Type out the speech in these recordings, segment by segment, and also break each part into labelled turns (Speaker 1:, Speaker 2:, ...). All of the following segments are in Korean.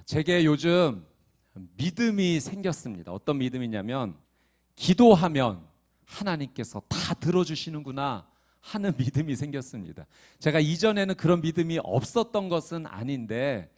Speaker 1: 제게 요즘 믿음이 생겼습니다. 어떤 믿음이냐면 기도하면 하나님께서 다 들어주시는구나 하는 믿음이 생겼습니다. 제가 이전에는 그런 믿음이 없었던 것은 아닌데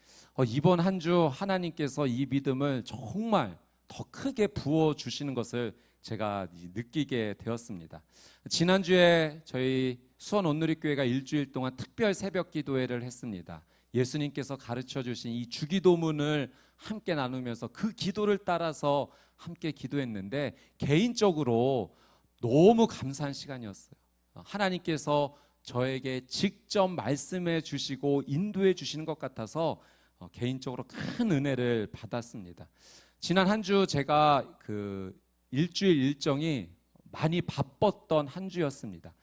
Speaker 1: 이번 한 주 하나님께서 이 믿음을 정말 더 크게 부어주시는 것을 제가 느끼게 되었습니다. 지난주에 저희 수원 온누리교회가 일주일 동안 특별 새벽 기도회를 했습니다. 예수님께서 가르쳐 주신 이 주기도문을 함께 나누면서 그 기도를 따라서 함께 기도했는데 개인적으로 너무 감사한 시간이었어요. 하나님께서 저에게 직접 말씀해 주시고 인도해 주시는 것 같아서 개인적으로 큰 은혜를 받았습니다. 지난 한 주 제가 그 일주일 일정이 많이 바빴던 한 주였습니다.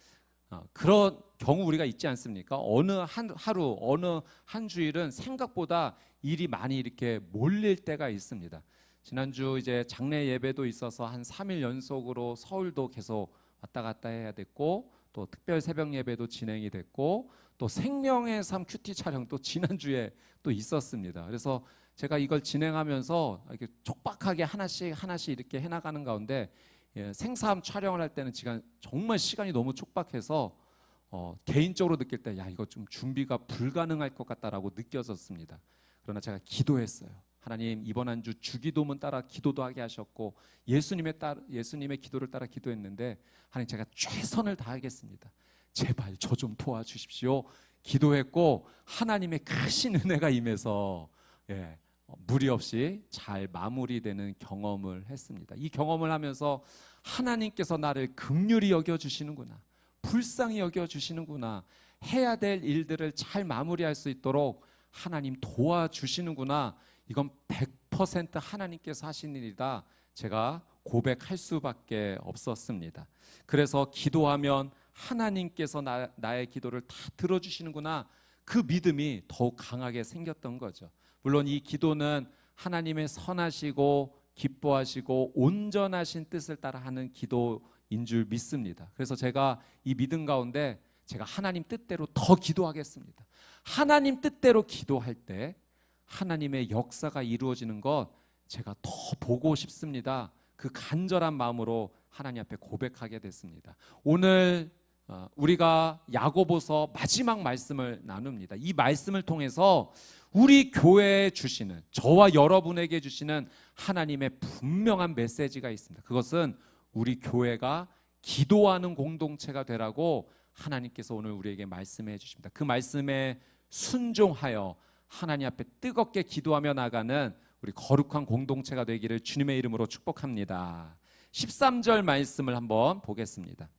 Speaker 1: 그런 경우 우리가 있지 않습니까? 어느 한 하루, 어느 한 주일은 생각보다 일이 많이 이렇게 몰릴 때가 있습니다. 지난주 이제 장례 예배도 있어서 한 3일 연속으로 서울도 계속 왔다 갔다 해야 됐고, 또 특별 새벽 예배도 진행이 됐고, 또 생명의 삶 큐티 촬영도 지난주에 또 있었습니다. 그래서 제가 이걸 진행하면서 이렇게 촉박하게 하나씩 이렇게 해나가는 가운데 생사함 촬영을 할 때는 정말 시간이 너무 촉박해서 개인적으로 느낄 때 이거 좀 준비가 불가능할 것 같다라고 느껴졌습니다. 그러나 제가 기도했어요. 하나님, 이번 한 주 주기도문 따라 기도도 하게 하셨고 예수님의 기도를 따라 기도했는데 하나님, 제가 최선을 다하겠습니다. 제발 저 좀 도와주십시오. 기도했고 하나님의 크신 은혜가 임해서 무리 없이 잘 마무리되는 경험을 했습니다. 이 경험을 하면서 하나님께서 나를 긍휼히 여겨주시는구나, 불쌍히 여겨주시는구나, 해야 될 일들을 잘 마무리할 수 있도록 하나님 도와주시는구나, 이건 100% 하나님께서 하신 일이다, 제가 고백할 수밖에 없었습니다. 그래서 기도하면 하나님께서 나의 기도를 다 들어주시는구나, 그 믿음이 더욱 강하게 생겼던 거죠. 물론 이 기도는 하나님의 선하시고 기뻐하시고 온전하신 뜻을 따라 하는 기도인 줄 믿습니다. 그래서 제가 이 믿음 가운데 제가 하나님 뜻대로 더 기도하겠습니다. 하나님 뜻대로 기도할 때 하나님의 역사가 이루어지는 것 제가 더 보고 싶습니다. 그 간절한 마음으로 하나님 앞에 고백하게 됐습니다. 오늘 우리가 야고보서 마지막 말씀을 나눕니다. 이 말씀을 통해서 우리 교회에 주시는, 저와 여러분에게 주시는 하나님의 분명한 메시지가 있습니다. 그것은 우리 교회가 기도하는 공동체가 되라고 하나님께서 오늘 우리에게 말씀해 주십니다. 그 말씀에 순종하여 하나님 앞에 뜨겁게 기도하며 나가는 우리 거룩한 공동체가 되기를 주님의 이름으로 축복합니다. 13절 말씀을 한번 보겠습니다.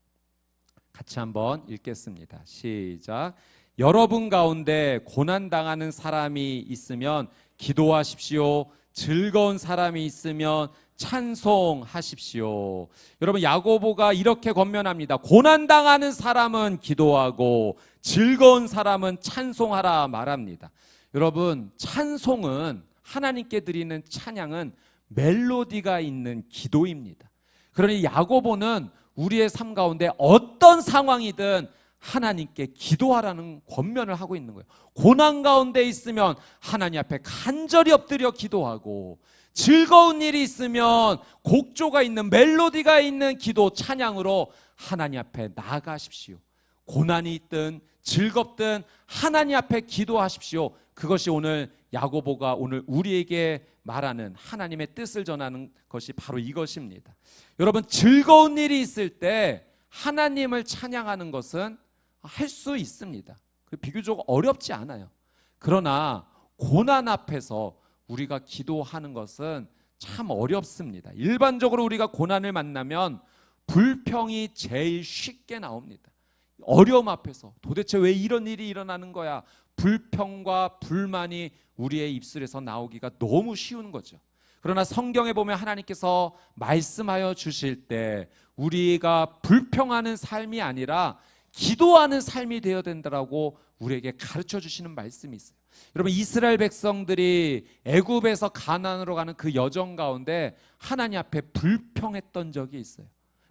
Speaker 1: 같이 한번 읽겠습니다. 시작. 여러분 가운데 고난당하는 사람이 있으면 기도하십시오. 즐거운 사람이 있으면 찬송하십시오. 여러분, 야고보가 이렇게 권면합니다. 고난당하는 사람은 기도하고 즐거운 사람은 찬송하라 말합니다. 여러분, 찬송은, 하나님께 드리는 찬양은 멜로디가 있는 기도입니다. 그러니 야고보는 우리의 삶 가운데 어떤 상황이든 하나님께 기도하라는 권면을 하고 있는 거예요. 고난 가운데 있으면 하나님 앞에 간절히 엎드려 기도하고, 즐거운 일이 있으면 곡조가 있는, 멜로디가 있는 기도, 찬양으로 하나님 앞에 나아가십시오. 고난이 있든 즐겁든 하나님 앞에 기도하십시오. 그것이 오늘 야고보가 오늘 우리에게 말하는 하나님의 뜻을 전하는 것이 바로 이것입니다. 여러분, 즐거운 일이 있을 때 하나님을 찬양하는 것은 할 수 있습니다. 비교적 어렵지 않아요. 그러나 고난 앞에서 우리가 기도하는 것은 참 어렵습니다. 일반적으로 우리가 고난을 만나면 불평이 제일 쉽게 나옵니다. 어려움 앞에서 도대체 왜 이런 일이 일어나는 거야? 불평과 불만이 우리의 입술에서 나오기가 너무 쉬운 거죠. 그러나 성경에 보면 하나님께서 말씀하여 주실 때 우리가 불평하는 삶이 아니라 기도하는 삶이 되어야 된다라고 우리에게 가르쳐 주시는 말씀이 있어요. 여러분, 이스라엘 백성들이 애굽에서 가나안으로 가는 그 여정 가운데 하나님 앞에 불평했던 적이 있어요.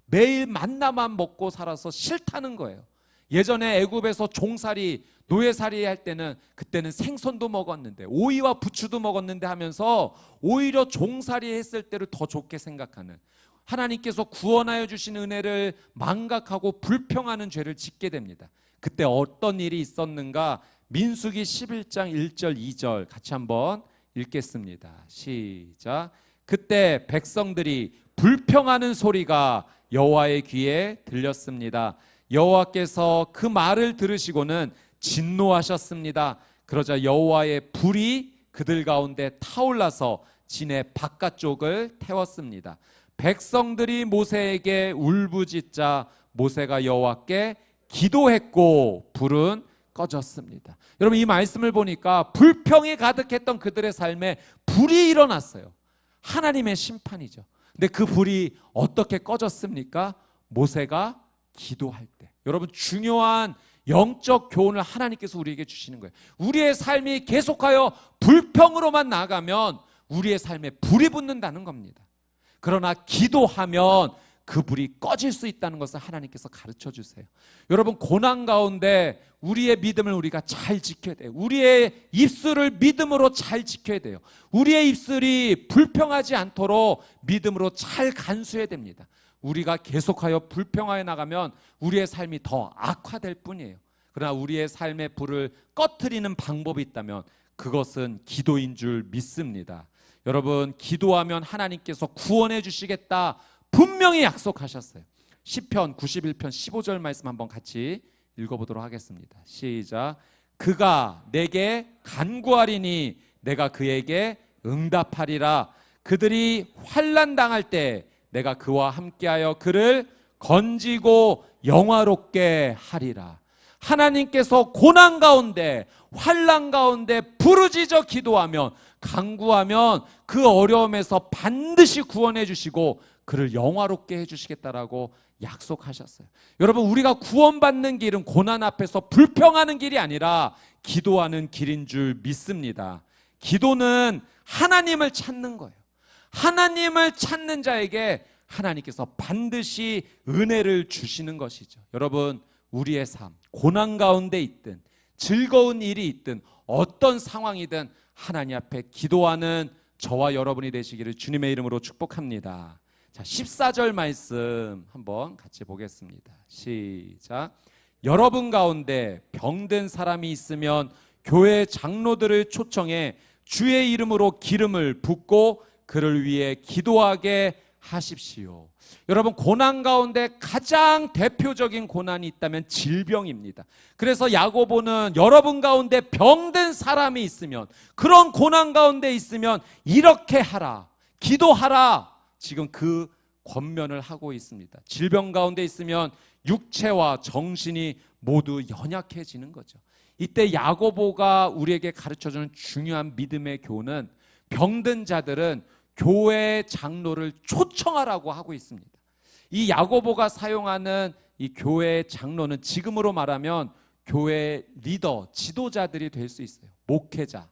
Speaker 1: 매일 만나만 먹고 살아서 싫다는 거예요. 예전에 애굽에서 종살이 노예살이 할 때는 그때는 생선도 먹었는데 오이와 부추도 먹었는데 하면서 오히려 종살이 했을 때를 더 좋게 생각하는, 하나님께서 구원하여 주신 은혜를 망각하고 불평하는 죄를 짓게 됩니다. 그때 어떤 일이 있었는가? 민수기 11장 1절 2절 같이 한번 읽겠습니다. 시작. 그때 백성들이 불평하는 소리가 여호와의 귀에 들렸습니다. 여호와께서 그 말을 들으시고는 진노하셨습니다. 그러자 여호와의 불이 그들 가운데 타올라서 진의 바깥쪽을 태웠습니다. 백성들이 모세에게 울부짖자 모세가 여호와께 기도했고 불은 꺼졌습니다. 여러분, 이 말씀을 보니까 불평이 가득했던 그들의 삶에 불이 일어났어요. 하나님의 심판이죠. 근데 그 불이 어떻게 꺼졌습니까? 모세가 기도할 때. 여러분, 중요한 영적 교훈을 하나님께서 우리에게 주시는 거예요. 우리의 삶이 계속하여 불평으로만 나가면 우리의 삶에 불이 붙는다는 겁니다. 그러나 기도하면 그 불이 꺼질 수 있다는 것을 하나님께서 가르쳐 주세요. 여러분, 고난 가운데 우리의 믿음을 우리가 잘 지켜야 돼요. 우리의 입술을 믿음으로 잘 지켜야 돼요. 우리의 입술이 불평하지 않도록 믿음으로 잘 간수해야 됩니다. 우리가 계속하여 불평하여 나가면 우리의 삶이 더 악화될 뿐이에요. 그러나 우리의 삶의 불을 꺼트리는 방법이 있다면 그것은 기도인 줄 믿습니다. 여러분, 기도하면 하나님께서 구원해 주시겠다 분명히 약속하셨어요. 시편 91편 15절 말씀 한번 같이 읽어보도록 하겠습니다. 시작. 그가 내게 간구하리니 내가 그에게 응답하리라. 그들이 환난 당할 때 내가 그와 함께하여 그를 건지고 영화롭게 하리라. 하나님께서 고난 가운데 환난 가운데 부르짖어 기도하면, 간구하면 그 어려움에서 반드시 구원해 주시고 그를 영화롭게 해주시겠다라고 약속하셨어요. 여러분, 우리가 구원받는 길은 고난 앞에서 불평하는 길이 아니라 기도하는 길인 줄 믿습니다. 기도는 하나님을 찾는 거예요. 하나님을 찾는 자에게 하나님께서 반드시 은혜를 주시는 것이죠. 여러분, 우리의 삶, 고난 가운데 있든 즐거운 일이 있든 어떤 상황이든 하나님 앞에 기도하는 저와 여러분이 되시기를 주님의 이름으로 축복합니다. 자, 14절 말씀 한번 같이 보겠습니다. 시작. 여러분 가운데 병든 사람이 있으면 교회 장로들을 초청해 주의 이름으로 기름을 붓고 그를 위해 기도하게 하십시오. 여러분, 고난 가운데 가장 대표적인 고난이 있다면 질병입니다. 그래서 야고보는 여러분 가운데 병든 사람이 있으면, 그런 고난 가운데 있으면 이렇게 하라, 기도하라, 지금 그 권면을 하고 있습니다. 질병 가운데 있으면 육체와 정신이 모두 연약해지는 거죠. 이때 야고보가 우리에게 가르쳐주는 중요한 믿음의 교훈은 병든 자들은 교회 장로를 초청하라고 하고 있습니다. 이 야고보가 사용하는 이 교회 장로는 지금으로 말하면 교회 리더, 지도자들이 될 수 있어요. 목회자,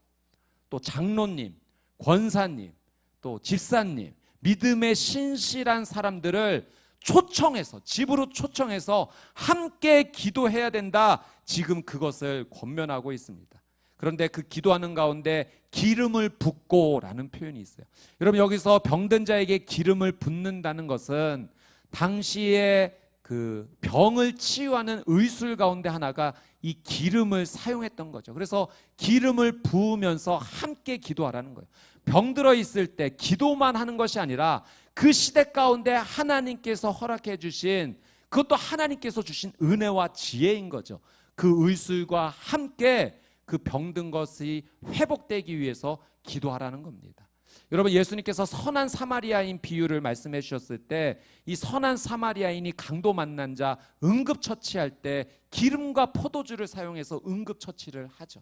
Speaker 1: 또 장로님, 권사님, 또 집사님, 믿음의 신실한 사람들을 초청해서, 집으로 초청해서 함께 기도해야 된다. 지금 그것을 권면하고 있습니다. 그런데 그 기도하는 가운데 기름을 붓고라는 표현이 있어요. 여러분, 여기서 병든 자에게 기름을 붓는다는 것은 당시에 그 병을 치유하는 의술 가운데 하나가 이 기름을 사용했던 거죠. 그래서 기름을 부으면서 함께 기도하라는 거예요. 병들어 있을 때 기도만 하는 것이 아니라 그 시대 가운데 하나님께서 허락해 주신, 그것도 하나님께서 주신 은혜와 지혜인 거죠. 그 의술과 함께 그 병든 것이 회복되기 위해서 기도하라는 겁니다. 여러분, 예수님께서 선한 사마리아인 비유를 말씀해 주셨을 때 이 선한 사마리아인이 강도 만난 자 응급처치할 때 기름과 포도주를 사용해서 응급처치를 하죠.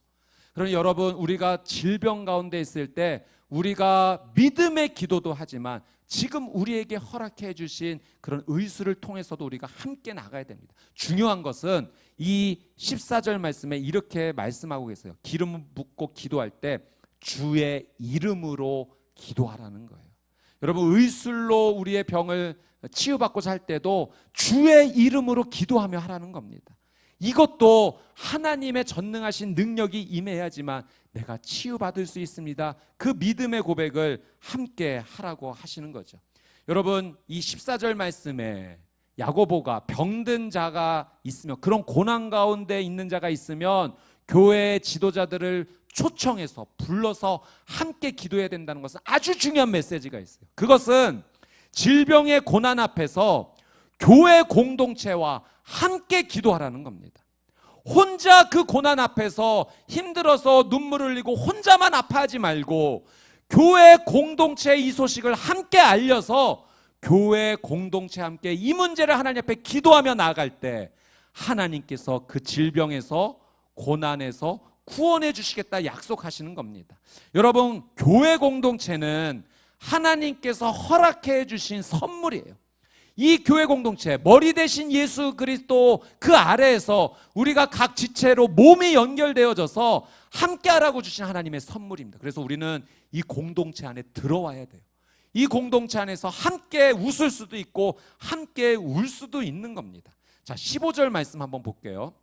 Speaker 1: 그러니 여러분, 우리가 질병 가운데 있을 때 우리가 믿음의 기도도 하지만 지금 우리에게 허락해 주신 그런 의술을 통해서도 우리가 함께 나가야 됩니다. 중요한 것은 이 14절 말씀에 이렇게 말씀하고 계세요. 기름을 붓고 기도할 때 주의 이름으로 기도하라는 거예요. 여러분, 의술로 우리의 병을 치유받고자 할 때도 주의 이름으로 기도하며 하라는 겁니다. 이것도 하나님의 전능하신 능력이 임해야지만 내가 치유받을 수 있습니다. 그 믿음의 고백을 함께 하라고 하시는 거죠. 여러분, 이 14절 말씀에 야고보가 병든 자가 있으면, 그런 고난 가운데 있는 자가 있으면 교회 지도자들을 초청해서 불러서 함께 기도해야 된다는 것은 아주 중요한 메시지가 있어요. 그것은 질병의 고난 앞에서 교회 공동체와 함께 기도하라는 겁니다. 혼자 그 고난 앞에서 힘들어서 눈물 흘리고 혼자만 아파하지 말고 교회 공동체의 이 소식을 함께 알려서 교회 공동체 함께 이 문제를 하나님 앞에 기도하며 나아갈 때 하나님께서 그 질병에서 고난에서 구원해 주시겠다 약속하시는 겁니다. 여러분, 교회 공동체는 하나님께서 허락해 주신 선물이에요. 이 교회 공동체, 머리 대신 예수 그리스도 그 아래에서 우리가 각 지체로 몸이 연결되어져서 함께하라고 주신 하나님의 선물입니다. 그래서 우리는 이 공동체 안에 들어와야 돼요. 이 공동체 안에서 함께 웃을 수도 있고 함께 울 수도 있는 겁니다. 자, 15절 말씀 한번 볼게요.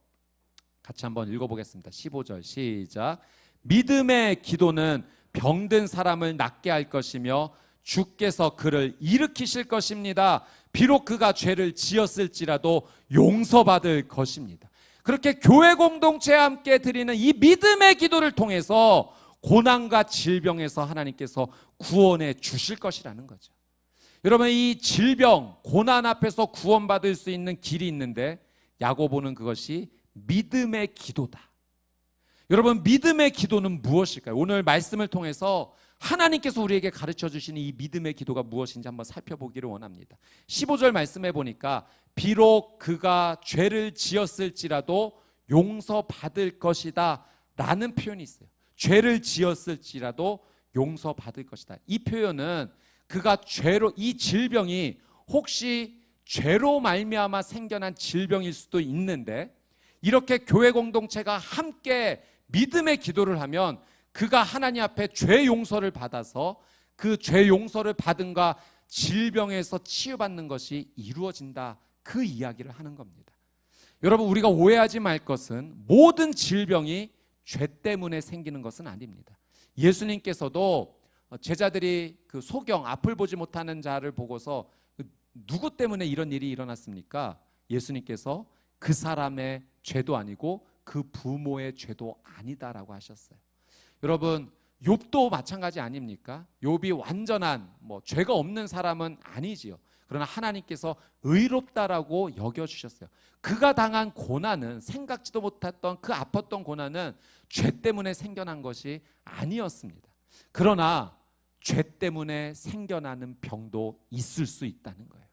Speaker 1: 같이 한번 읽어보겠습니다. 15절 시작. 믿음의 기도는 병든 사람을 낫게 할 것이며 주께서 그를 일으키실 것입니다. 비록 그가 죄를 지었을지라도 용서받을 것입니다. 그렇게 교회 공동체와 함께 드리는 이 믿음의 기도를 통해서 고난과 질병에서 하나님께서 구원해 주실 것이라는 거죠. 여러분, 이 질병, 고난 앞에서 구원받을 수 있는 길이 있는데 야고보는 그것이 믿음의 기도다. 여러분, 믿음의 기도는 무엇일까요? 오늘 말씀을 통해서 하나님께서 우리에게 가르쳐 주시는 이 믿음의 기도가 무엇인지 한번 살펴보기를 원합니다. 15절 말씀해 보니까 비록 그가 죄를 지었을지라도 용서받을 것이다 라는 표현이 있어요. 죄를 지었을지라도 용서받을 것이다. 이 표현은 그가 죄로, 이 질병이 혹시 죄로 말미암아 생겨난 질병일 수도 있는데 이렇게 교회 공동체가 함께 믿음의 기도를 하면 그가 하나님 앞에 죄 용서를 받아서 그 죄 용서를 받은가 질병에서 치유받는 것이 이루어진다. 그 이야기를 하는 겁니다. 여러분, 우리가 오해하지 말 것은 모든 질병이 죄 때문에 생기는 것은 아닙니다. 예수님께서도 제자들이 그 소경, 앞을 보지 못하는 자를 보고서 누구 때문에 이런 일이 일어났습니까? 예수님께서 그 사람의 죄도 아니고 그 부모의 죄도 아니다라고 하셨어요. 여러분, 욥도 마찬가지 아닙니까? 욥이 완전한 죄가 없는 사람은 아니지요. 그러나 하나님께서 의롭다라고 여겨주셨어요. 그가 당한 고난은, 생각지도 못했던 그 아팠던 고난은 죄 때문에 생겨난 것이 아니었습니다. 그러나 죄 때문에 생겨나는 병도 있을 수 있다는 거예요.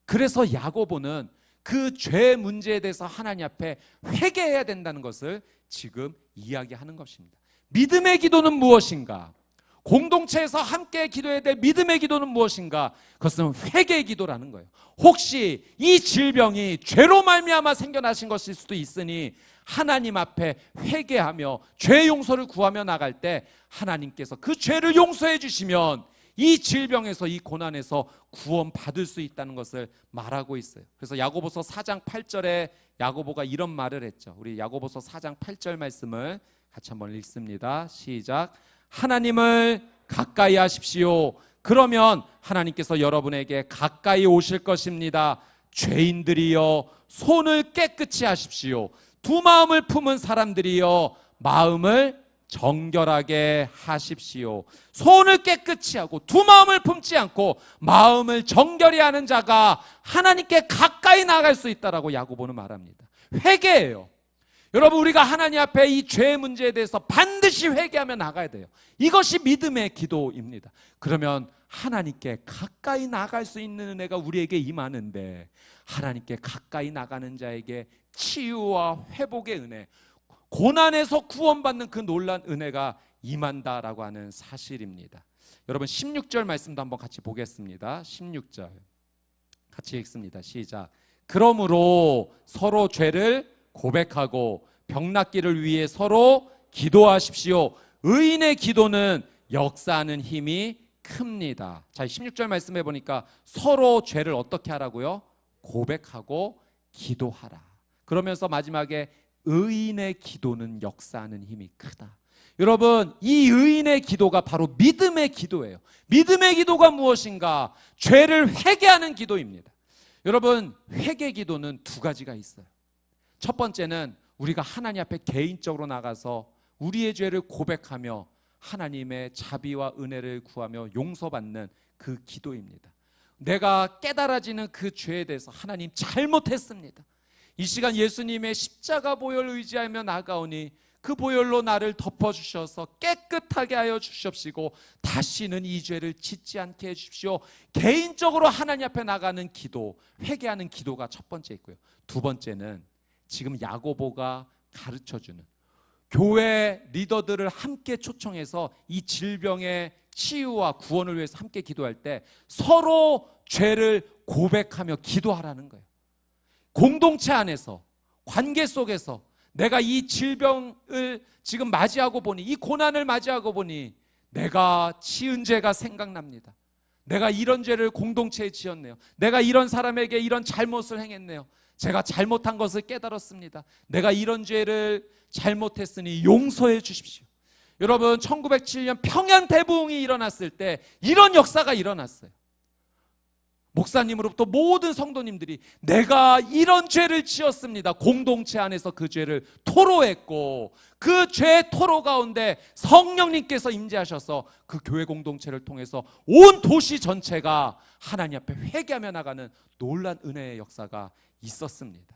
Speaker 1: 그래서 야고보는 그 죄 문제에 대해서 하나님 앞에 회개해야 된다는 것을 지금 이야기하는 것입니다. 믿음의 기도는 무엇인가? 공동체에서 함께 기도해야 될 믿음의 기도는 무엇인가? 그것은 회개의 기도라는 거예요. 혹시 이 질병이 죄로 말미암아 생겨나신 것일 수도 있으니 하나님 앞에 회개하며 죄 용서를 구하며 나갈 때 하나님께서 그 죄를 용서해 주시면 이 질병에서, 이 고난에서 구원받을 수 있다는 것을 말하고 있어요. 그래서 야고보서 4장 8절에 야고보가 이런 말을 했죠. 우리 야고보서 4장 8절 말씀을 같이 한번 읽습니다. 시작. 하나님을 가까이 하십시오. 그러면 하나님께서 여러분에게 가까이 오실 것입니다. 죄인들이여 손을 깨끗이 하십시오. 두 마음을 품은 사람들이여 마음을 정결하게 하십시오. 손을 깨끗이 하고 두 마음을 품지 않고 마음을 정결히 하는 자가 하나님께 가까이 나아갈 수 있다라고 야고보는 말합니다. 회개예요. 여러분, 우리가 하나님 앞에 이 죄의 문제에 대해서 반드시 회개하며 나가야 돼요. 이것이 믿음의 기도입니다. 그러면 하나님께 가까이 나갈 수 있는 은혜가 우리에게 임하는데 하나님께 가까이 나가는 자에게 치유와 회복의 은혜, 고난에서 구원받는 그 놀란 은혜가 임한다라고 하는 사실입니다. 여러분, 16절 말씀도 한번 같이 보겠습니다. 16절 같이 읽습니다. 시작. 그러므로 서로 죄를 고백하고 병낫기를 위해 서로 기도하십시오. 의인의 기도는 역사하는 힘이 큽니다. 자, 16절 말씀해 보니까 서로 죄를 어떻게 하라고요? 고백하고 기도하라. 그러면서 마지막에 의인의 기도는 역사하는 힘이 크다. 여러분, 이 의인의 기도가 바로 믿음의 기도예요. 믿음의 기도가 무엇인가? 죄를 회개하는 기도입니다. 여러분, 회개 기도는 두 가지가 있어요. 첫 번째는 우리가 하나님 앞에 개인적으로 나가서 우리의 죄를 고백하며 하나님의 자비와 은혜를 구하며 용서받는 그 기도입니다. 내가 깨달아지는 그 죄에 대해서 하나님 잘못했습니다. 이 시간 예수님의 십자가 보혈 의지하며 나가오니 그 보혈로 나를 덮어주셔서 깨끗하게 하여 주시옵시고 다시는 이 죄를 짓지 않게 해주십시오. 개인적으로 하나님 앞에 나가는 기도, 회개하는 기도가 첫 번째 있고요. 두 번째는 지금 야고보가 가르쳐주는 교회 리더들을 함께 초청해서 이 질병의 치유와 구원을 위해서 함께 기도할 때 서로 죄를 고백하며 기도하라는 거예요. 공동체 안에서, 관계 속에서 내가 이 질병을 지금 맞이하고 보니, 이 고난을 맞이하고 보니 내가 지은 죄가 생각납니다. 내가 이런 죄를 공동체에 지었네요. 내가 이런 사람에게 이런 잘못을 행했네요. 제가 잘못한 것을 깨달았습니다. 내가 이런 죄를 잘못했으니 용서해 주십시오. 여러분, 1907년 평양 대부흥이 일어났을 때 이런 역사가 일어났어요. 목사님으로부터 모든 성도님들이 내가 이런 죄를 지었습니다. 공동체 안에서 그 죄를 토로했고 그 죄 토로 가운데 성령님께서 임재하셔서 그 교회 공동체를 통해서 온 도시 전체가 하나님 앞에 회개하며 나가는 놀란 은혜의 역사가 있었습니다.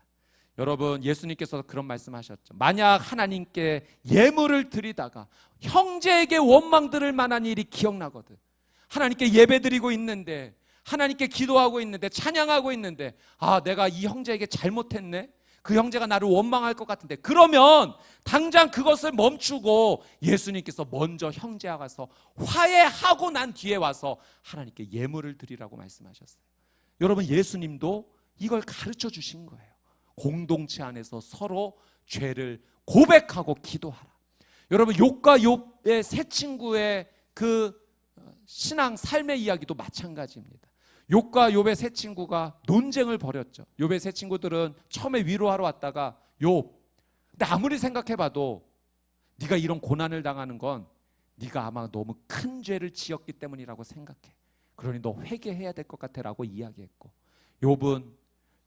Speaker 1: 여러분, 예수님께서 그런 말씀하셨죠. 만약 하나님께 예물을 드리다가 형제에게 원망 들을 만한 일이 기억나거든. 하나님께 예배드리고 있는데, 하나님께 기도하고 있는데, 찬양하고 있는데, 아, 내가 이 형제에게 잘못했네? 그 형제가 나를 원망할 것 같은데, 그러면 당장 그것을 멈추고 예수님께서 먼저 형제와 가서 화해하고 난 뒤에 와서 하나님께 예물을 드리라고 말씀하셨어요. 여러분, 예수님도 이걸 가르쳐 주신 거예요. 공동체 안에서 서로 죄를 고백하고 기도하라. 여러분, 욥과 욥의 세 친구의 그 신앙 삶의 이야기도 마찬가지입니다. 욥과 욥의 세 친구가 논쟁을 벌였죠. 욥의 세 친구들은 처음에 위로하러 왔다가 욥, 근데 아무리 생각해봐도 네가 이런 고난을 당하는 건 네가 아마 너무 큰 죄를 지었기 때문이라고 생각해. 그러니 너 회개해야 될 것 같아 라고 이야기했고, 욥은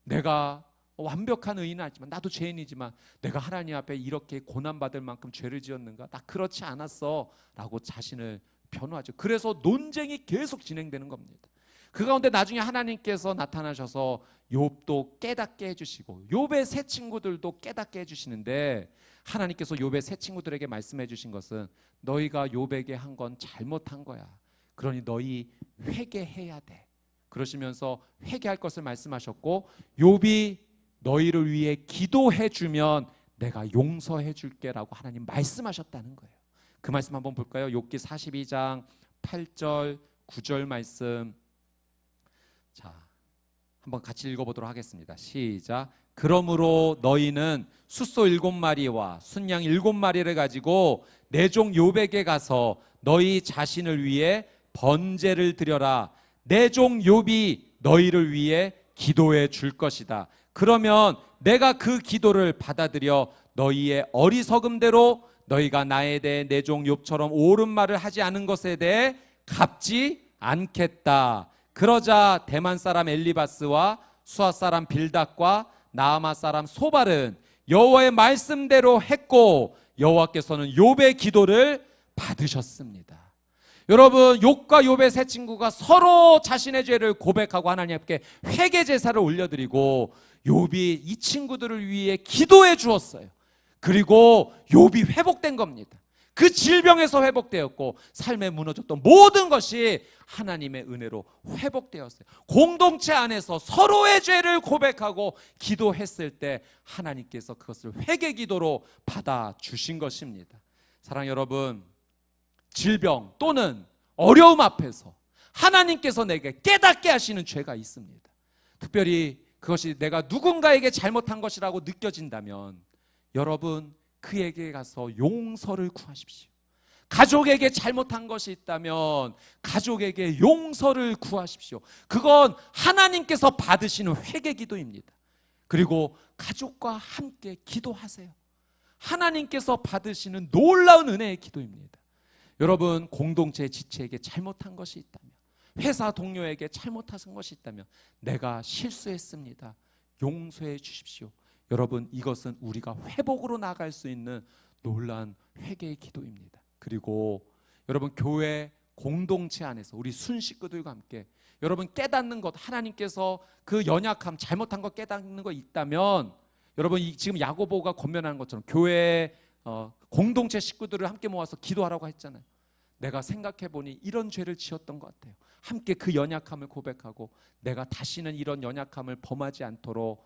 Speaker 1: 내가 완벽한 의인은 아니지만 나도 죄인이지만 내가 하나님 앞에 이렇게 고난받을 만큼 죄를 지었는가? 나 그렇지 않았어 라고 자신을 변호하죠. 그래서 논쟁이 계속 진행되는 겁니다. 그 가운데 나중에 하나님께서 나타나셔서 욥도 깨닫게 해주시고 욥의 세 친구들도 깨닫게 해주시는데, 하나님께서 욥의 세 친구들에게 말씀해 주신 것은 너희가 욥에게 한 건 잘못한 거야. 그러니 너희 회개해야 돼. 그러시면서 회개할 것을 말씀하셨고, 욥이 너희를 위해 기도해 주면 내가 용서해 줄게 라고 하나님 말씀하셨다는 거예요. 그 말씀 한번 볼까요? 욥기 42장 8절 9절 말씀. 자, 한번 같이 읽어보도록 하겠습니다. 시작. 그러므로 너희는 숫소 7마리와 순양 7마리를 가지고 내 종 욥에게 가서 너희 자신을 위해 번제를 드려라. 내 종 욥이 너희를 위해 기도해 줄 것이다. 그러면 내가 그 기도를 받아들여 너희의 어리석음대로 너희가 나에 대해 내 종 욥처럼 옳은 말을 하지 않은 것에 대해 갚지 않겠다. 그러자 대만 사람 엘리바스와 수아 사람 빌닷과 나아마 사람 소발은 여호와의 말씀대로 했고 여호와께서는 욥의 기도를 받으셨습니다. 여러분, 욥과 욥의 세 친구가 서로 자신의 죄를 고백하고 하나님께 회개 제사를 올려드리고 욥이 이 친구들을 위해 기도해 주었어요. 그리고 욥이 회복된 겁니다. 그 질병에서 회복되었고 삶에 무너졌던 모든 것이 하나님의 은혜로 회복되었어요. 공동체 안에서 서로의 죄를 고백하고 기도했을 때 하나님께서 그것을 회개 기도로 받아주신 것입니다. 사랑 여러분, 질병 또는 어려움 앞에서 하나님께서 내게 깨닫게 하시는 죄가 있습니다. 특별히 그것이 내가 누군가에게 잘못한 것이라고 느껴진다면 여러분, 그에게 가서 용서를 구하십시오. 가족에게 잘못한 것이 있다면 가족에게 용서를 구하십시오. 그건 하나님께서 받으시는 회개 기도입니다. 그리고 가족과 함께 기도하세요. 하나님께서 받으시는 놀라운 은혜의 기도입니다. 여러분, 공동체 지체에게 잘못한 것이 있다면, 회사 동료에게 잘못한 것이 있다면, 내가 실수했습니다, 용서해 주십시오. 여러분, 이것은 우리가 회복으로 나갈 수 있는 놀라운 회개의 기도입니다. 그리고 여러분, 교회 공동체 안에서 우리 순식구들과 함께 여러분 깨닫는 것, 하나님께서 그 연약함, 잘못한 것 깨닫는 것 있다면, 여러분 지금 야고보가 권면하는 것처럼 교회 공동체 식구들을 함께 모아서 기도하라고 했잖아요. 내가 생각해보니 이런 죄를 지었던 것 같아요. 함께 그 연약함을 고백하고 내가 다시는 이런 연약함을 범하지 않도록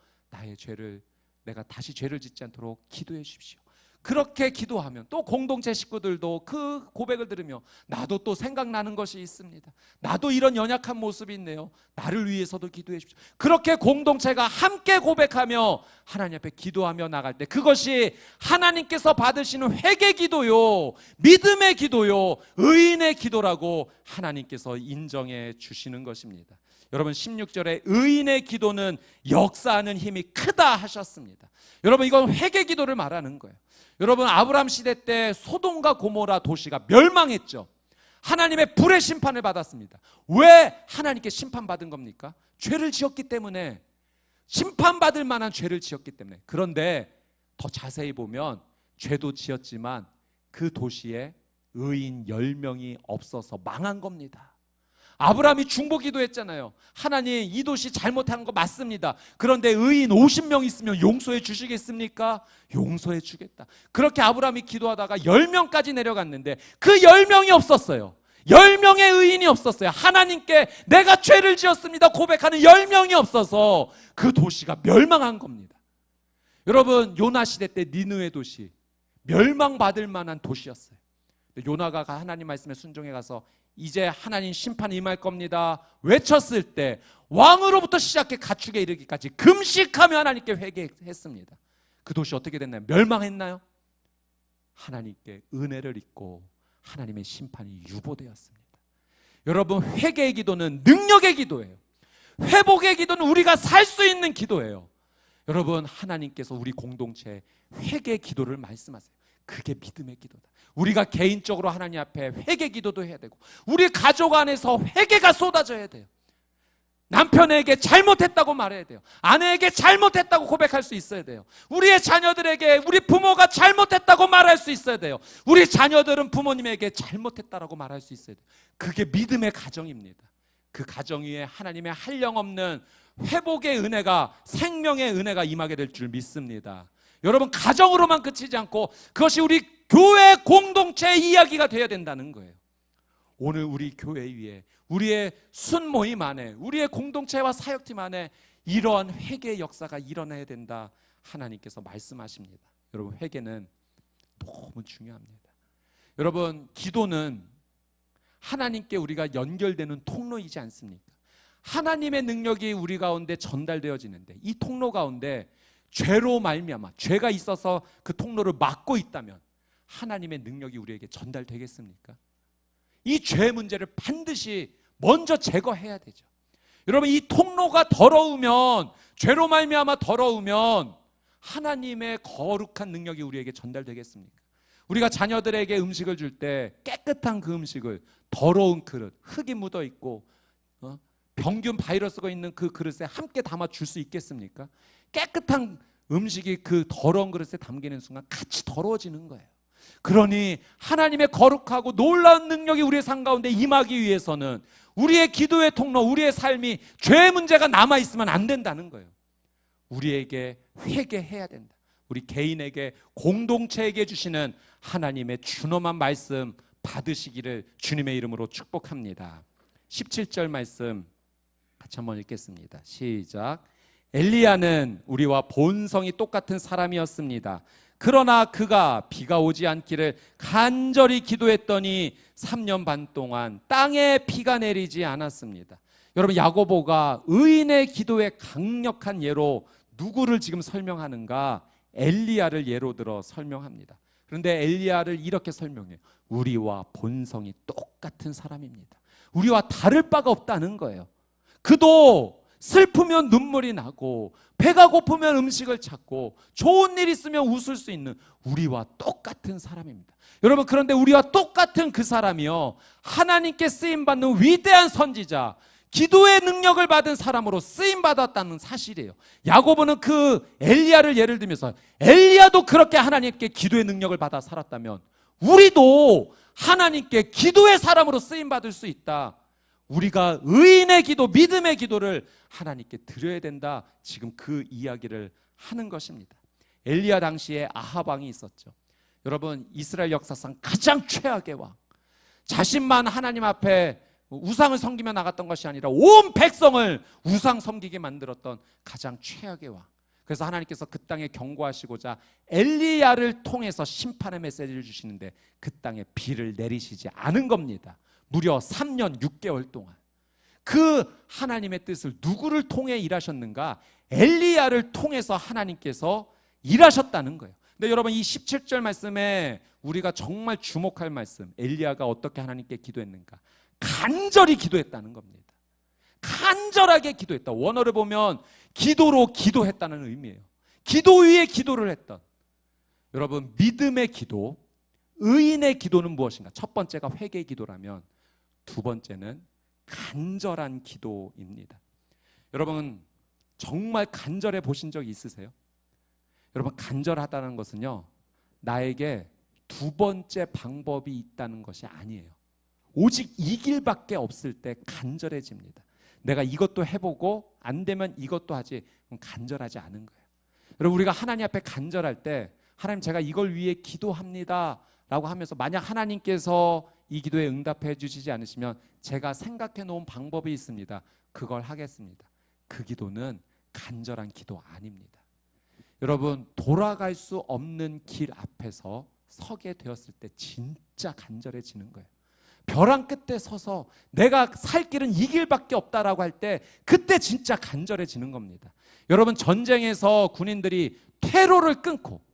Speaker 1: 내가 다시 죄를 짓지 않도록 기도해 주십시오. 그렇게 기도하면 또 공동체 식구들도 그 고백을 들으며 나도 또 생각나는 것이 있습니다. 나도 이런 연약한 모습이 있네요. 나를 위해서도 기도해 주십시오. 그렇게 공동체가 함께 고백하며 하나님 앞에 기도하며 나갈 때 그것이 하나님께서 받으시는 회개 기도요, 믿음의 기도요, 의인의 기도라고 하나님께서 인정해 주시는 것입니다. 여러분 16절에 의인의 기도는 역사하는 힘이 크다 하셨습니다. 여러분 이건 회개 기도를 말하는 거예요. 여러분 아브라함 시대 때 소돔과 고모라 도시가 멸망했죠. 하나님의 불의 심판을 받았습니다. 왜 하나님께 심판받은 겁니까? 죄를 지었기 때문에, 심판받을 만한 죄를 지었기 때문에. 그런데 더 자세히 보면 죄도 지었지만 그 도시에 의인 10명이 없어서 망한 겁니다. 아브라함이 중보기도 했잖아요. 하나님 이 도시 잘못한 거 맞습니다. 그런데 의인 50명 있으면 용서해 주시겠습니까? 용서해 주겠다. 그렇게 아브라함이 기도하다가 10명까지 내려갔는데 그 10명이 없었어요. 10명의 의인이 없었어요. 하나님께 내가 죄를 지었습니다 고백하는 10명이 없어서 그 도시가 멸망한 겁니다. 여러분 요나 시대 때 니느웨 도시 멸망받을 만한 도시였어요. 요나가 하나님 말씀에 순종해 가서 이제 하나님 심판이 임할 겁니다 외쳤을 때 왕으로부터 시작해 가축에 이르기까지 금식하며 하나님께 회개했습니다. 그 도시 어떻게 됐나요? 멸망했나요? 하나님께 은혜를 입고 하나님의 심판이 유보되었습니다. 여러분 회개의 기도는 능력의 기도예요. 회복의 기도는 우리가 살 수 있는 기도예요. 여러분 하나님께서 우리 공동체에 회개의 기도를 말씀하세요. 그게 믿음의 기도다. 우리가 개인적으로 하나님 앞에 회개 기도도 해야 되고 우리 가족 안에서 회개가 쏟아져야 돼요. 남편에게 잘못했다고 말해야 돼요. 아내에게 잘못했다고 고백할 수 있어야 돼요. 우리의 자녀들에게 우리 부모가 잘못했다고 말할 수 있어야 돼요. 우리 자녀들은 부모님에게 잘못했다라고 말할 수 있어야 돼요. 그게 믿음의 가정입니다. 그 가정 위에 하나님의 한량없는 회복의 은혜가, 생명의 은혜가 임하게 될 줄 믿습니다. 여러분 가정으로만 그치지 않고 그것이 우리 교회 공동체의 이야기가 되어야 된다는 거예요. 오늘 우리 교회 위에, 우리의 순모임 안에, 우리의 공동체와 사역팀 안에 이러한 회개의 역사가 일어나야 된다 하나님께서 말씀하십니다. 여러분 회개는 너무 중요합니다. 여러분 기도는 하나님께 우리가 연결되는 통로이지 않습니까? 하나님의 능력이 우리 가운데 전달되어지는데 이 통로 가운데 죄로 말미암아 죄가 있어서 그 통로를 막고 있다면 하나님의 능력이 우리에게 전달되겠습니까? 이 죄 문제를 반드시 먼저 제거해야 되죠. 여러분 이 통로가 더러우면, 죄로 말미암아 더러우면 하나님의 거룩한 능력이 우리에게 전달되겠습니까? 우리가 자녀들에게 음식을 줄 때 깨끗한 그 음식을 더러운 그릇, 흙이 묻어 있고 병균 바이러스가 있는 그 그릇에 함께 담아 줄 수 있겠습니까? 깨끗한 음식이 그 더러운 그릇에 담기는 순간 같이 더러워지는 거예요. 그러니 하나님의 거룩하고 놀라운 능력이 우리의 삶 가운데 임하기 위해서는 우리의 기도의 통로, 우리의 삶이 죄의 문제가 남아있으면 안 된다는 거예요. 우리에게 회개해야 된다. 우리 개인에게, 공동체에게 주시는 하나님의 준엄한 말씀 받으시기를 주님의 이름으로 축복합니다. 17절 말씀 같이 한번 읽겠습니다. 시작. 엘리야는 우리와 본성이 똑같은 사람이었습니다. 그러나 그가 비가 오지 않기를 간절히 기도했더니 3년 반 동안 땅에 비가 내리지 않았습니다. 여러분 야고보가 의인의 기도의 강력한 예로 누구를 지금 설명하는가? 엘리야를 예로 들어 설명합니다. 그런데 엘리야를 이렇게 설명해요. 우리와 본성이 똑같은 사람입니다. 우리와 다를 바가 없다는 거예요. 그도 슬프면 눈물이 나고 배가 고프면 음식을 찾고 좋은 일 있으면 웃을 수 있는 우리와 똑같은 사람입니다. 여러분, 그런데 우리와 똑같은 그 사람이요, 하나님께 쓰임받는 위대한 선지자, 기도의 능력을 받은 사람으로 쓰임받았다는 사실이에요. 야고보는 그 엘리야를 예를 들면서, 엘리야도 그렇게 하나님께 기도의 능력을 받아 살았다면 우리도 하나님께 기도의 사람으로 쓰임받을 수 있다. 우리가 의인의 기도, 믿음의 기도를 하나님께 드려야 된다. 지금 그 이야기를 하는 것입니다. 엘리야 당시에 아합 왕이 있었죠. 여러분, 이스라엘 역사상 가장 최악의 왕, 자신만 하나님 앞에 우상을 섬기며 나갔던 것이 아니라 온 백성을 우상 섬기게 만들었던 가장 최악의 왕. 그래서 하나님께서 그 땅에 경고하시고자 엘리야를 통해서 심판의 메시지를 주시는데 그 땅에 비를 내리시지 않은 겁니다. 무려 3년 6개월 동안. 그 하나님의 뜻을 누구를 통해 일하셨는가? 엘리야를 통해서 하나님께서 일하셨다는 거예요. 근데 여러분, 이 17절 말씀에 우리가 정말 주목할 말씀, 엘리야가 어떻게 하나님께 기도했는가? 간절히 기도했다는 겁니다. 간절하게 기도했다. 원어를 보면 기도로 기도했다는 의미예요. 기도 위에 기도를 했던. 여러분, 믿음의 기도, 의인의 기도는 무엇인가? 첫 번째가 회개의 기도라면 두 번째는 간절한 기도입니다. 여러분, 정말 간절해 보신 적 있으세요? 여러분, 간절하다는 것은요, 나에게 두 번째 방법이 있다는 것이 아니에요. 오직 이 길밖에 없을 때 간절해집니다. 내가 이것도 해보고 안 되면 이것도 하지, 그럼 간절하지 않은 거예요. 여러분, 우리가 하나님 앞에 간절할 때, 하나님, 제가 이걸 위해 기도합니다 라고 하면서 만약 하나님께서 이 기도에 응답해 주시지 않으시면 제가 생각해 놓은 방법이 있습니다. 그걸 하겠습니다. 그 기도는 간절한 기도 아닙니다. 여러분, 돌아갈 수 없는 길 앞에서 서게 되었을 때 진짜 간절해지는 거예요. 벼랑 끝에 서서 내가 살 길은 이 길밖에 없다라고 할 때 그때 진짜 간절해지는 겁니다. 여러분, 전쟁에서 군인들이 퇴로를 끊고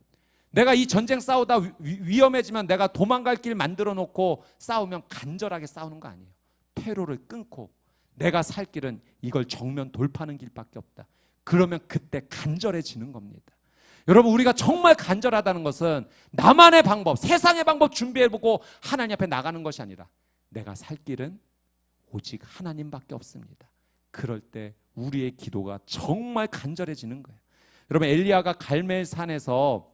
Speaker 1: 내가 이 전쟁 싸우다 위험해지면 내가 도망갈 길 만들어 놓고 싸우면 간절하게 싸우는 거 아니에요. 퇴로를 끊고 내가 살 길은 이걸 정면 돌파하는 길밖에 없다. 그러면 그때 간절해지는 겁니다. 여러분, 우리가 정말 간절하다는 것은 나만의 방법, 세상의 방법 준비해보고 하나님 앞에 나가는 것이 아니라 내가 살 길은 오직 하나님밖에 없습니다. 그럴 때 우리의 기도가 정말 간절해지는 거예요. 여러분, 엘리야가 갈멜산에서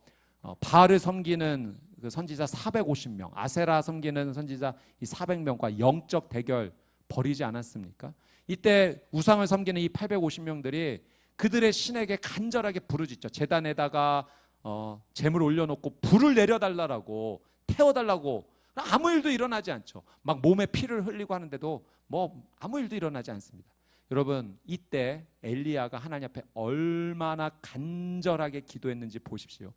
Speaker 1: 바알을 섬기는 그 선지자 450명, 아세라 섬기는 선지자 400명과 영적 대결 벌이지 않았습니까? 이때 우상을 섬기는 이 850명들이 그들의 신에게 간절하게 부르짖죠. 제단에다가 재물 올려놓고 불을 내려달라고, 태워달라고. 아무 일도 일어나지 않죠. 막 몸에 피를 흘리고 하는데도 뭐 아무 일도 일어나지 않습니다. 여러분, 이때 엘리야가 하나님 앞에 얼마나 간절하게 기도했는지 보십시오.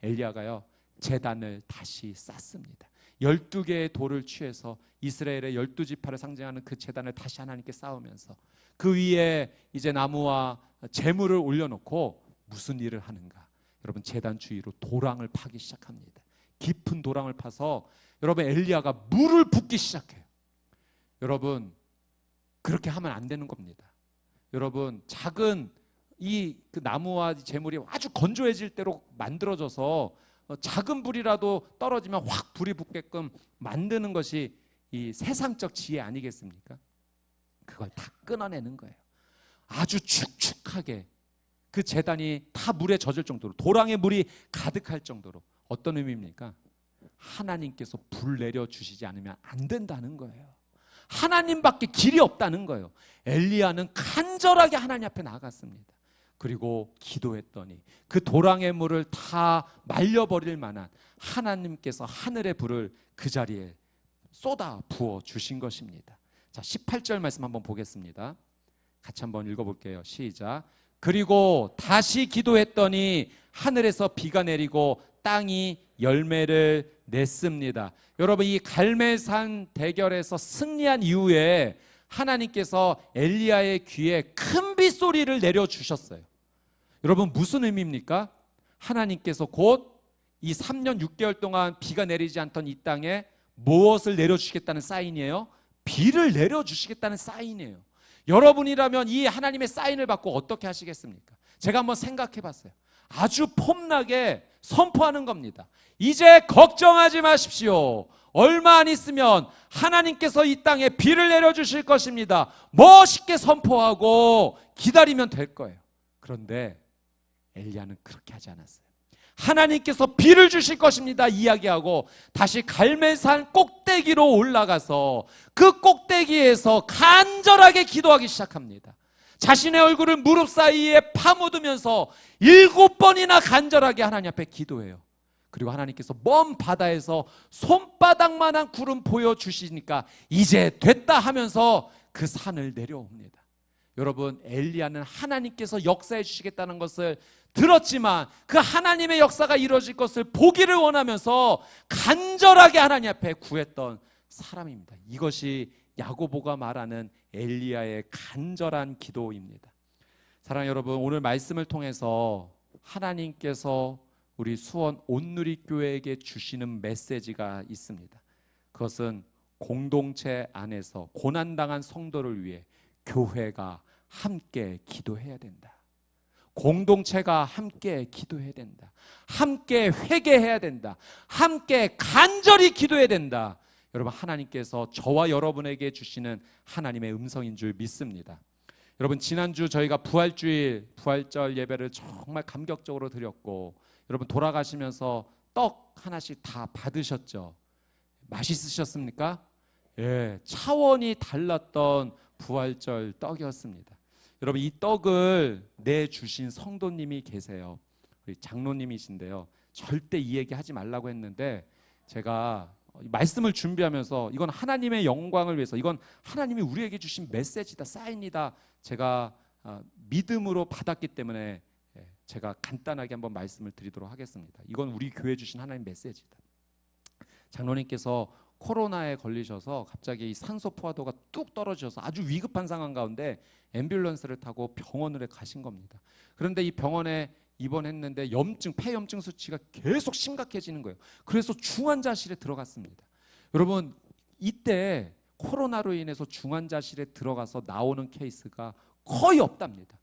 Speaker 1: 엘리야가요, 제단을 다시 쌓습니다. 12개의 돌을 취해서 이스라엘의 12지파를 상징하는 그 제단을 다시 하나님께 쌓으면서 그 위에 이제 나무와 재물을 올려놓고 무슨 일을 하는가? 여러분, 제단 주위로 도랑을 파기 시작합니다. 깊은 도랑을 파서 여러분, 엘리야가 물을 붓기 시작해요. 여러분, 그렇게 하면 안 되는 겁니다. 여러분, 작은 그 나무와 재물이 아주 건조해질 대로 만들어져서 작은 불이라도 떨어지면 확 불이 붙게끔 만드는 것이 이 세상적 지혜 아니겠습니까? 그걸 다 끊어내는 거예요. 아주 축축하게 그 제단이 다 물에 젖을 정도로, 도랑에 물이 가득할 정도로. 어떤 의미입니까? 하나님께서 불 내려주시지 않으면 안 된다는 거예요. 하나님밖에 길이 없다는 거예요. 엘리야는 간절하게 하나님 앞에 나갔습니다. 그리고 기도했더니 그 도랑의 물을 다 말려버릴 만한 하나님께서 하늘의 불을 그 자리에 쏟아 부어 주신 것입니다. 자, 18절 말씀 한번 보겠습니다. 같이 한번 읽어볼게요. 시작. 그리고 다시 기도했더니 하늘에서 비가 내리고 땅이 열매를 냈습니다. 여러분, 이 갈멜산 대결에서 승리한 이후에 하나님께서 엘리야의 귀에 큰 빗소리를 내려주셨어요. 여러분, 무슨 의미입니까? 하나님께서 곧 이 3년 6개월 동안 비가 내리지 않던 이 땅에 무엇을 내려주시겠다는 사인이에요? 비를 내려주시겠다는 사인이에요. 여러분이라면 이 하나님의 사인을 받고 어떻게 하시겠습니까? 제가 한번 생각해 봤어요. 아주 폼나게 선포하는 겁니다. 이제 걱정하지 마십시오. 얼마 안 있으면 하나님께서 이 땅에 비를 내려주실 것입니다. 멋있게 선포하고 기다리면 될 거예요. 그런데 엘리야는 그렇게 하지 않았어요. 하나님께서 비를 주실 것입니다 이야기하고 다시 갈멜산 꼭대기로 올라가서 그 꼭대기에서 간절하게 기도하기 시작합니다. 자신의 얼굴을 무릎 사이에 파묻으면서 7번이나 간절하게 하나님 앞에 기도해요. 그리고 하나님께서 먼 바다에서 손바닥만한 구름 보여주시니까 이제 됐다 하면서 그 산을 내려옵니다. 여러분, 엘리야는 하나님께서 역사해 주시겠다는 것을 들었지만 그 하나님의 역사가 이루어질 것을 보기를 원하면서 간절하게 하나님 앞에 구했던 사람입니다. 이것이 야고보가 말하는 엘리야의 간절한 기도입니다. 사랑하는 여러분, 오늘 말씀을 통해서 하나님께서 우리 수원 온누리교회에게 주시는 메시지가 있습니다. 그것은 공동체 안에서 고난당한 성도를 위해 교회가 함께 기도해야 된다. 공동체가 함께 기도해야 된다. 함께 회개해야 된다. 함께 간절히 기도해야 된다. 여러분, 하나님께서 저와 여러분에게 주시는 하나님의 음성인 줄 믿습니다. 여러분, 지난주 저희가 부활절 예배를 정말 감격적으로 드렸고, 여러분 돌아가시면서 떡 하나씩 다 받으셨죠? 맛있으셨습니까? 예, 차원이 달랐던 부활절 떡이었습니다. 여러분, 이 떡을 내주신 성도님이 계세요. 우리 장로님이신데요. 절대 이 얘기 하지 말라고 했는데 제가 말씀을 준비하면서 이건 하나님의 영광을 위해서, 이건 하나님이 우리에게 주신 메시지다, 사인이다, 제가 믿음으로 받았기 때문에 제가 간단하게 한번 말씀을 드리도록 하겠습니다. 이건 우리 교회 주신 하나님 메시지다. 장로님께서 코로나에 걸리셔서 갑자기 산소 포화도가 뚝 떨어져서 아주 위급한 상황 가운데 앰뷸런스를 타고 병원으로 가신 겁니다. 그런데 이 병원에 입원했는데 폐염증 수치가 계속 심각해지는 거예요. 그래서 중환자실에 들어갔습니다. 여러분, 이때 코로나로 인해서 중환자실에 들어가서 나오는 케이스가 거의 없답니다.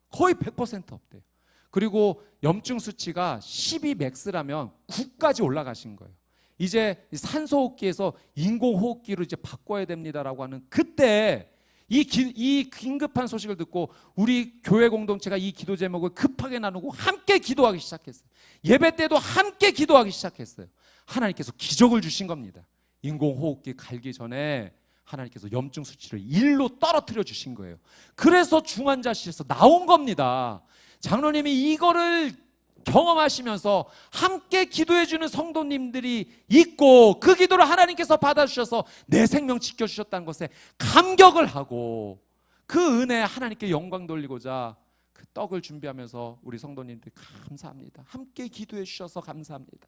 Speaker 1: 거의 100% 없대요. 그리고 염증 수치가 12 맥스라면 9까지 올라가신 거예요. 이제 산소호흡기에서 인공호흡기로 이제 바꿔야 됩니다라고 하는 그때 이 긴급한 소식을 듣고 우리 교회 공동체가 이 기도 제목을 급하게 나누고 함께 기도하기 시작했어요. 예배 때도 함께 기도하기 시작했어요. 하나님께서 기적을 주신 겁니다. 인공호흡기 갈기 전에 하나님께서 염증 수치를 1로 떨어뜨려 주신 거예요. 그래서 중환자실에서 나온 겁니다. 장로님이 이거를 경험하시면서 함께 기도해주는 성도님들이 있고 그 기도를 하나님께서 받아주셔서 내 생명 지켜주셨다는 것에 감격을 하고 그 은혜에 하나님께 영광 돌리고자 그 떡을 준비하면서 우리 성도님들 감사합니다. 함께 기도해 주셔서 감사합니다.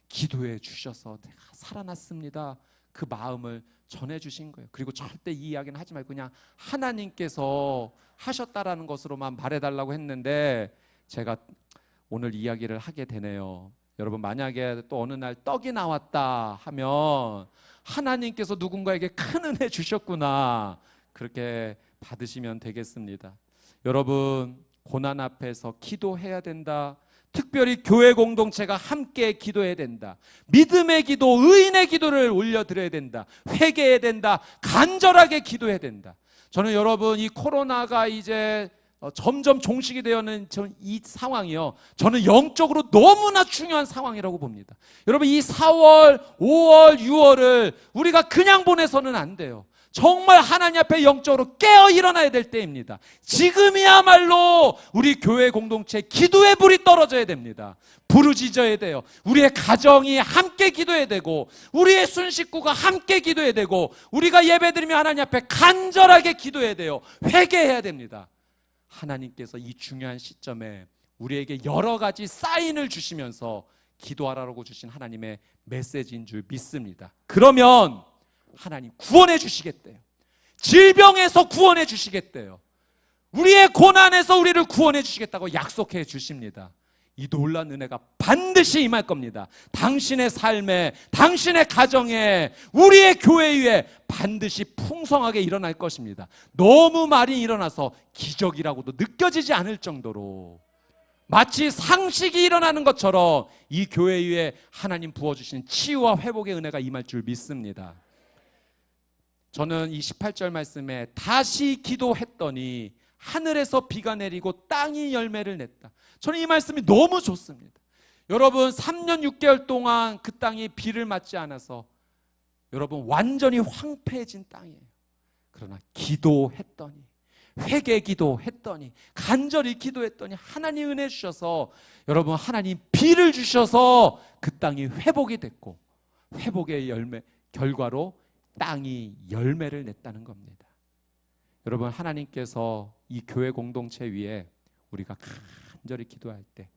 Speaker 1: 기도해 주셔서 내가 살아났습니다. 그 마음을 전해주신 거예요. 그리고 절대 이 이야기는 하지 말고 그냥 하나님께서 하셨다라는 것으로만 말해달라고 했는데 제가 오늘 이야기를 하게 되네요. 여러분, 만약에 또 어느 날 떡이 나왔다 하면 하나님께서 누군가에게 큰 은혜 주셨구나, 그렇게 받으시면 되겠습니다. 여러분, 고난 앞에서 기도해야 된다. 특별히 교회 공동체가 함께 기도해야 된다. 믿음의 기도, 의인의 기도를 올려드려야 된다. 회개해야 된다. 간절하게 기도해야 된다. 저는 여러분, 이 코로나가 이제 점점 종식이 되어는 이 상황이요, 저는 영적으로 너무나 중요한 상황이라고 봅니다. 여러분, 이 4월, 5월, 6월을 우리가 그냥 보내서는 안 돼요. 정말 하나님 앞에 영적으로 깨어 일어나야 될 때입니다. 지금이야말로 우리 교회 공동체 기도의 불이 떨어져야 됩니다. 부르짖어야 돼요. 우리의 가정이 함께 기도해야 되고 우리의 순식구가 함께 기도해야 되고 우리가 예배드리며 하나님 앞에 간절하게 기도해야 돼요. 회개해야 됩니다. 하나님께서 이 중요한 시점에 우리에게 여러 가지 사인을 주시면서 기도하라고 주신 하나님의 메시지인 줄 믿습니다. 그러면 하나님 구원해 주시겠대요. 질병에서 구원해 주시겠대요. 우리의 고난에서 우리를 구원해 주시겠다고 약속해 주십니다. 이 놀라운 은혜가 반드시 임할 겁니다. 당신의 삶에, 당신의 가정에, 우리의 교회 위에 반드시 풍성하게 일어날 것입니다. 너무 많이 일어나서 기적이라고도 느껴지지 않을 정도로 마치 상식이 일어나는 것처럼 이 교회 위에 하나님 부어주신 치유와 회복의 은혜가 임할 줄 믿습니다. 저는 이 18절 말씀에 다시 기도했더니 하늘에서 비가 내리고 땅이 열매를 냈다. 저는 이 말씀이 너무 좋습니다. 여러분 3년 6개월 동안 그 땅이 비를 맞지 않아서 여러분 완전히 황폐해진 땅이에요. 그러나 기도했더니, 회개 기도했더니, 간절히 기도했더니 하나님 은혜 주셔서 여러분 하나님 비를 주셔서 그 땅이 회복이 됐고, 회복의 열매 결과로 땅이 열매를 냈다는 겁니다. 여러분 하나님께서 이 교회 공동체 위에 우리가 간절히 기도할 때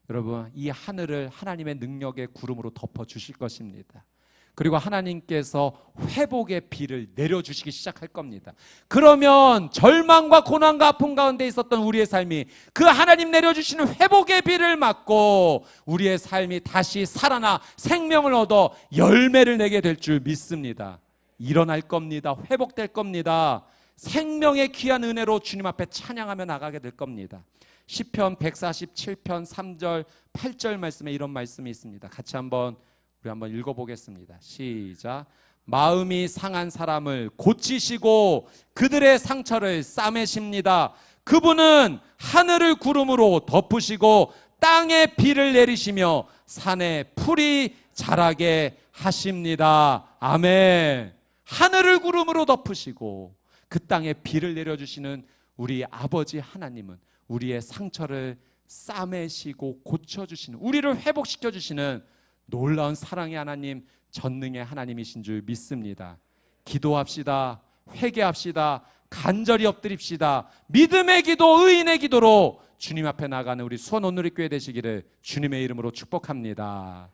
Speaker 1: 여러분 이 하늘을 하나님의 능력의 구름으로 덮어 주실 것입니다. 그리고 하나님께서 회복의 비를 내려주시기 시작할 겁니다. 그러면 절망과 고난과 아픔 가운데 있었던 우리의 삶이 그 하나님 내려주시는 회복의 비를 맞고 우리의 삶이 다시 살아나 생명을 얻어 열매를 내게 될 줄 믿습니다. 일어날 겁니다. 회복될 겁니다. 생명의 귀한 은혜로 주님 앞에 찬양하며 나가게 될 겁니다. 시편 147편 3절 8절 말씀에 이런 말씀이 있습니다. 같이 우리 한번 읽어보겠습니다. 시작. 마음이 상한 사람을 고치시고 그들의 상처를 싸매십니다. 그분은 하늘을 구름으로 덮으시고 땅에 비를 내리시며 산에 풀이 자라게 하십니다. 아멘. 하늘을 구름으로 덮으시고 그 땅에 비를 내려주시는 우리 아버지 하나님은 우리의 상처를 싸매시고 고쳐주시는, 우리를 회복시켜주시는 놀라운 사랑의 하나님, 전능의 하나님이신 줄 믿습니다. 기도합시다. 회개합시다. 간절히 엎드립시다. 믿음의 기도, 의인의 기도로 주님 앞에 나가는 우리 수원 온누리교회 되시기를 주님의 이름으로 축복합니다.